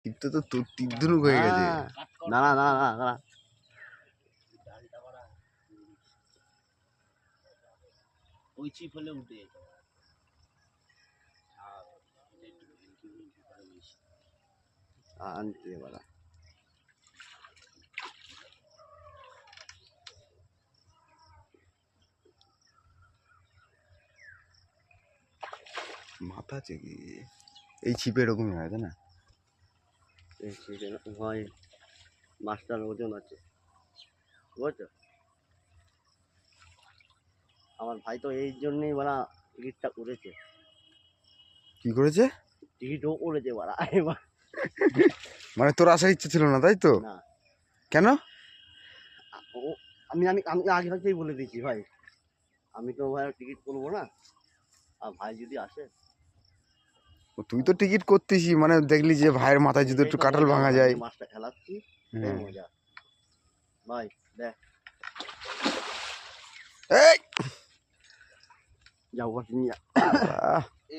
টিপতে তো তোর টিপ ধনুক হয়ে গেছে। না না না না না ওই চিপ হলে উঠে যেত আনতে বলা মাথা আছে কি এই ছিপে এরকমই হয় তাই না? হয় মাছটার ওজন আছে বুঝছো। আমার ভাই তো এই জন্যই বলা টিকিটটা করেছে। কি করেছে? টিকিটও করেছে বলা এবার মানে তোর আসার ইচ্ছে ছিল না তাই তো? না কেন? আমি আমি আমি আগে থেকেই বলে দিয়েছি ভাই আমি তো ভাই টিকিট করবো না আর ভাই যদি আসে। তুই তো টিকিট করতিসই মানে দেখলি যে ভাইয়ের মাথায় যদি একটু কাটাল ভাঙা যায়। মাছটা খেলাচ্ছি মজা ভাই দেখ এই যাও নিয়ে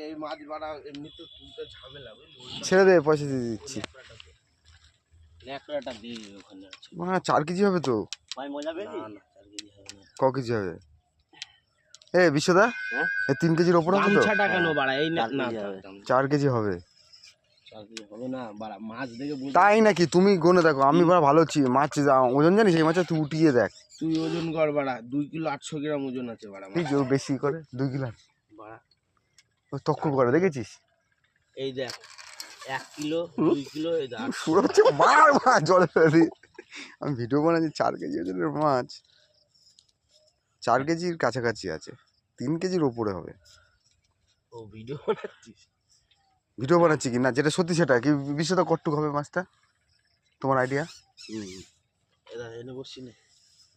এই মাছ বাড়া এমনি তো তুলতে ঝামেলা ছেড়ে দে পয়সা দিয়ে দিচ্ছি। ন্যাকড়াটা দিয়ে ওখানে আছে 4 কেজি হবে তো ভাই মজা পেলি না 4 কেজি হবে না ক কেজি হবে? এ বিশ্বদা হ্যাঁ 3 কেজির ওপর হবে তো? টাকা কেন বাড়া এই না 4 কেজি হবে। 4 কেজি হবে না বাড়া মাছ দেখে তাই নাকি? তুমি গুনে দেখো আমি বড় ভালো মাছ ওজন জানিস এই মাছে তুই উঠিয়ে দেখ। তুই ওজন কর বাড়া 2 কিলো 800 গ্রাম ওজন আছে বাড়া ঠিক বেশি করে 2 কিলো বাড়া ও তক্ক করে দেখেছিস? এই দেখ 1 কিলো 2 কিলো এই দেখ শুরু হচ্ছে মার মাছ জলে ফেলে দি। আমি ভিডিও বানাচ্ছি 4 কেজি ওজনের মাছ 4 কেজির কাছাকাছি আছে 3 কেজির ওপরে হবে। ও ভিডিও বানাচ্ছিস? ভিডিও বানাচ্ছি কি না যেটা সত্যি সেটা কি বিশ্বদা কটুক হবে মাছটা তোমার আইডিয়া? এটা এনে বসছি না